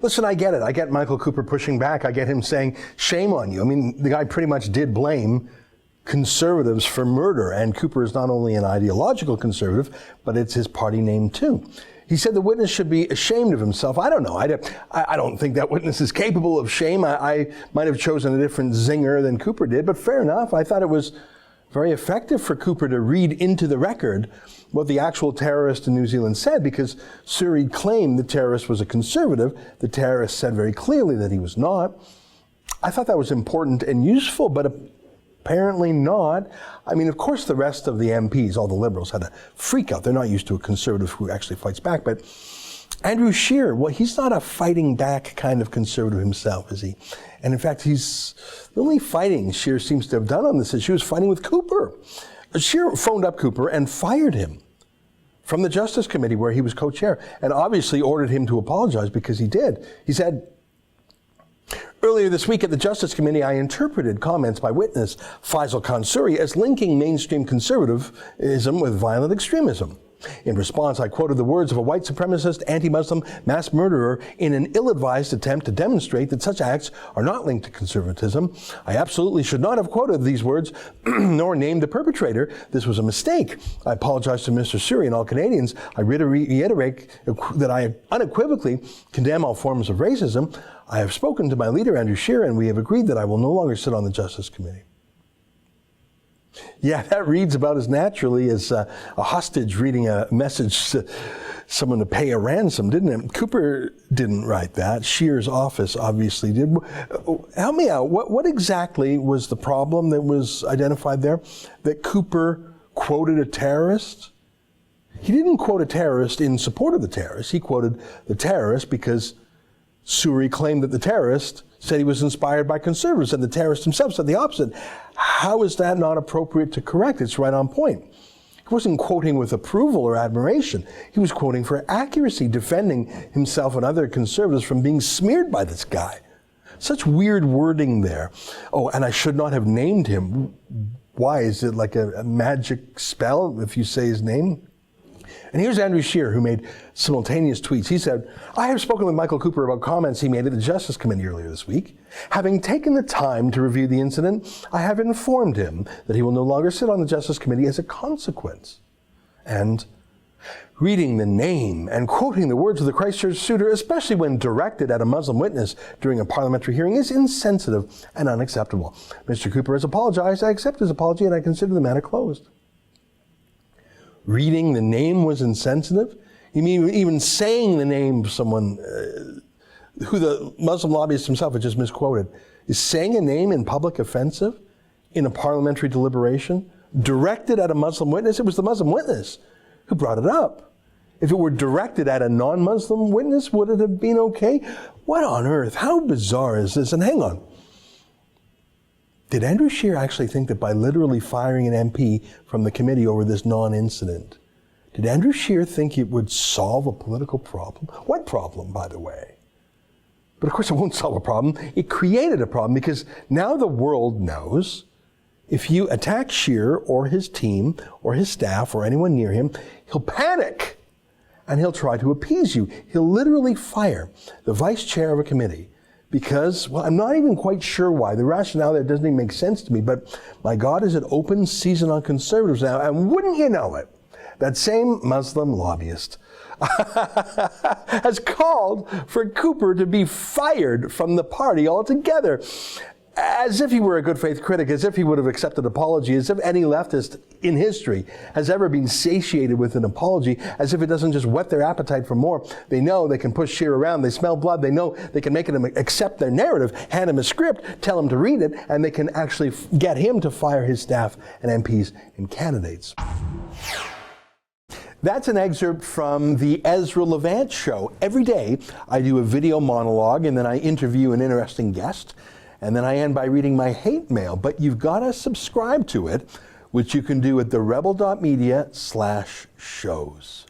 Listen, I get it. I get Michael Cooper pushing back. I get him saying, shame on you. I mean, the guy pretty much did blame conservatives for murder, and Cooper is not only an ideological conservative, but it's his party name too. He said the witness should be ashamed of himself. I don't know. I don't think that witness is capable of shame. I might have chosen a different zinger than Cooper did, but fair enough. I thought it was very effective for Cooper to read into the record what the actual terrorist in New Zealand said, because Suri claimed the terrorist was a conservative. The terrorist said very clearly that he was not. I thought that was important and useful, but apparently not. I mean, of course, the rest of the MPs, all the Liberals, had a freak out. They're not used to a conservative who actually fights back. But Andrew Scheer, well, he's not a fighting back kind of conservative himself, is he? And in fact, he's the only fighting Scheer seems to have done on this issue is fighting with Cooper. Scheer phoned up Cooper and fired him from the Justice Committee where he was co-chair, and obviously ordered him to apologize, because he did. He said, earlier this week at the Justice Committee, I interpreted comments by witness Faisal Suri as linking mainstream conservatism with violent extremism. In response, I quoted the words of a white supremacist, anti-Muslim mass murderer in an ill-advised attempt to demonstrate that such acts are not linked to conservatism. I absolutely should not have quoted these words nor named the perpetrator. This was a mistake. I apologize to Mr. Suri and all Canadians. I reiterate that I unequivocally condemn all forms of racism. I have spoken to my leader, Andrew Scheer, and we have agreed that I will no longer sit on the Justice Committee. Yeah, that reads about as naturally as a hostage reading a message to someone to pay a ransom, didn't it? Cooper didn't write that. Scheer's office obviously did. Help me out. What exactly was the problem that was identified there? That Cooper quoted a terrorist? He didn't quote a terrorist in support of the terrorist. He quoted the terrorist because Suri claimed that the terrorist said he was inspired by conservatives, and the terrorist himself said the opposite. How is that not appropriate to correct? It's right on point. He wasn't quoting with approval or admiration. He was quoting for accuracy, defending himself and other conservatives from being smeared by this guy. Such weird wording there. Oh, and I should not have named him. Why? Is it like a magic spell if you say his name? And here's Andrew Scheer, who made simultaneous tweets. He said, I have spoken with Michael Cooper about comments he made at the Justice Committee earlier this week. Having taken the time to review the incident, I have informed him that he will no longer sit on the Justice Committee as a consequence. And reading the name and quoting the words of the Christchurch shooter, especially when directed at a Muslim witness during a parliamentary hearing, is insensitive and unacceptable. Mr. Cooper has apologized. I accept his apology, and I consider the matter closed. Reading the name was insensitive? You mean even saying the name of someone who the Muslim lobbyist himself had just misquoted? Is saying a name in public offensive in a parliamentary deliberation directed at a Muslim witness? It was the Muslim witness who brought it up. If it were directed at a non-Muslim witness, would it have been okay? What on earth? How bizarre is this? And hang on. Did Andrew Scheer actually think that by literally firing an MP from the committee over this non-incident, did Andrew Scheer think it would solve a political problem? What problem, by the way? But of course it won't solve a problem. It created a problem, because now the world knows if you attack Scheer or his team or his staff or anyone near him, he'll panic and he'll try to appease you. He'll literally fire the vice chair of a committee. Because, well, I'm not even quite sure why. The rationale there doesn't even make sense to me. But my God, is it open season on conservatives now? And wouldn't you know it, that same Muslim lobbyist has called for Cooper to be fired from the party altogether. As if he were a good faith critic, as if he would have accepted apology, as if any leftist in history has ever been satiated with an apology, as if it doesn't just whet their appetite for more. They know they can push Scheer around, they smell blood, they know they can make him accept their narrative, hand him a script, tell him to read it, and they can actually get him to fire his staff and MPs and candidates. That's an excerpt from the Ezra Levant show. Every day I do a video monologue and then I interview an interesting guest. And then I end by reading my hate mail, but you've got to subscribe to it, which you can do at therebel.media/shows.